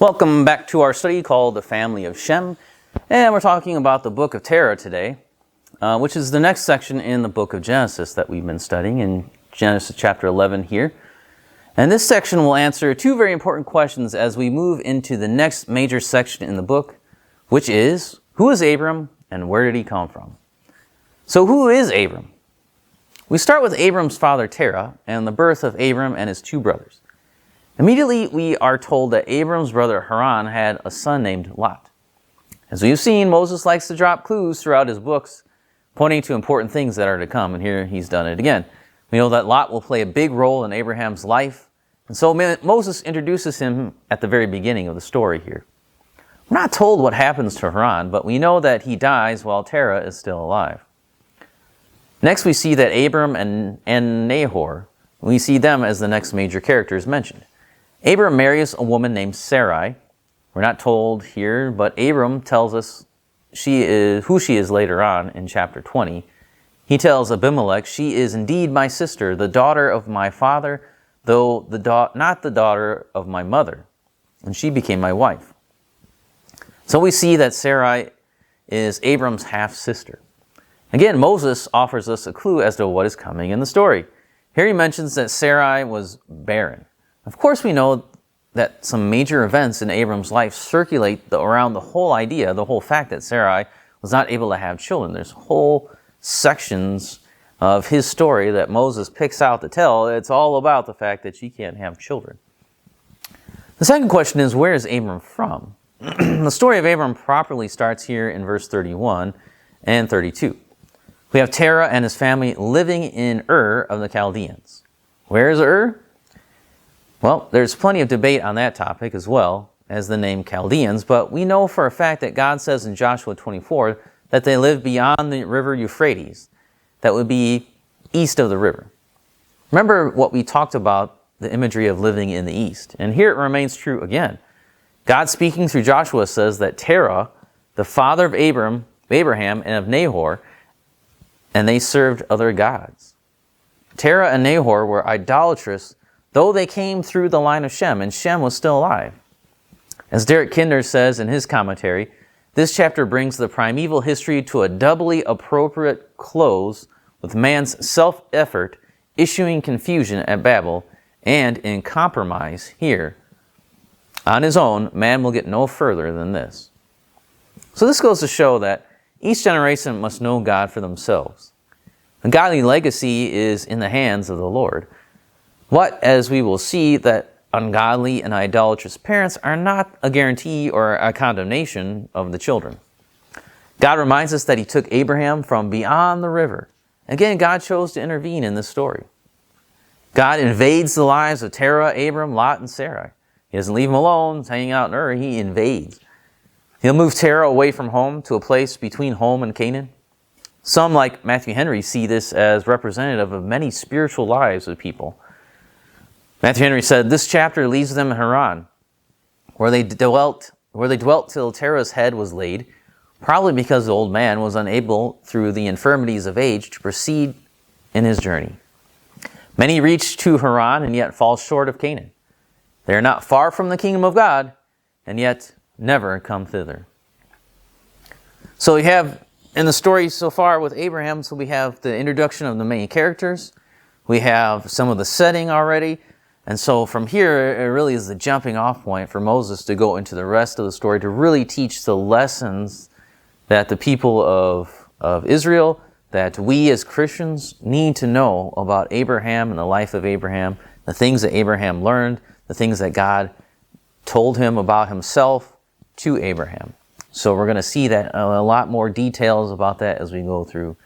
Welcome back to our study called The Family of Shem, and we're talking about the book of Terah today, which is the next section in the book of Genesis that we've been studying in Genesis chapter 11 here. And this section will answer two very important questions as we move into the next major section in the book, which is, who is Abram and where did he come from? So who is Abram? We start with Abram's father Terah and the birth of Abram and his two brothers. Immediately, we are told that Abram's brother Haran had a son named Lot. As we've seen, Moses likes to drop clues throughout his books, pointing to important things that are to come, and here he's done it again. We know that Lot will play a big role in Abraham's life, and so Moses introduces him at the very beginning of the story here. We're not told what happens to Haran, but we know that he dies while Terah is still alive. Next, we see that Abram and Nahor, we see them as the next major characters mentioned. Abram marries a woman named Sarai. We're not told here, but Abram tells us who she is later on in chapter 20. He tells Abimelech, "She is indeed my sister, the daughter of my father, though not the daughter of my mother, and she became my wife." So we see that Sarai is Abram's half-sister. Again, Moses offers us a clue as to what is coming in the story. Here he mentions that Sarai was barren. Of course, we know that some major events in Abram's life circulate around the whole idea, the whole fact that Sarai was not able to have children. There's whole sections of his story that Moses picks out to tell. It's all about the fact that she can't have children. The second question is, where is Abram from? The story of Abram properly starts here in verse 31 and 32. We have Terah and his family living in Ur of the Chaldeans. Where is Ur? Well, there's plenty of debate on that topic as well as the name Chaldeans, but we know for a fact that God says in Joshua 24 that they live beyond the river Euphrates. That would be east of the river. Remember what we talked about, the imagery of living in the east. And here it remains true again. God speaking through Joshua says that Terah, the father of Abraham and of Nahor, and they served other gods. Terah and Nahor were idolatrous, though they came through the line of Shem, and Shem was still alive. As Derek Kinder says in his commentary, this chapter brings the primeval history to a doubly appropriate close with man's self-effort issuing confusion at Babel and in compromise here. On his own, man will get no further than this. So this goes to show that each generation must know God for themselves. The godly legacy is in the hands of the Lord. But as we will see, that ungodly and idolatrous parents are not a guarantee or a condemnation of the children. God reminds us that he took Abraham from beyond the river. Again, God chose to intervene in this story. God invades the lives of Terah, Abram, Lot, and Sarai. He doesn't leave them alone, hanging out in Ur. He invades. He'll move Terah away from home to a place between home and Canaan. Some, like Matthew Henry, see this as representative of many spiritual lives of people. Matthew Henry said, this chapter leaves them in Haran, where they dwelt till Terah's head was laid, probably because the old man was unable, through the infirmities of age, to proceed in his journey. Many reach to Haran and yet fall short of Canaan. They are not far from the kingdom of God, and yet never come thither. So we have, in the story so far with Abraham, so we have the introduction of the main characters. We have some of the setting already. And so from here, it really is the jumping off point for Moses to go into the rest of the story, to really teach the lessons that the people of Israel, that we as Christians need to know about Abraham and the life of Abraham, the things that Abraham learned, the things that God told him about himself to Abraham. So we're going to see that a lot more details about that as we go through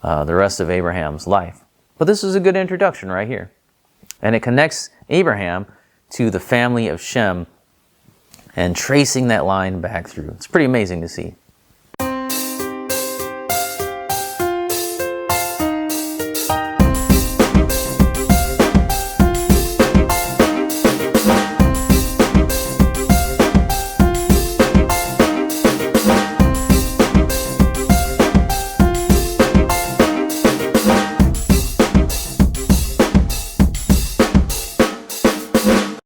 the rest of Abraham's life. But this is a good introduction right here. And it connects Abraham to the family of Shem and tracing that line back through. It's pretty amazing to see.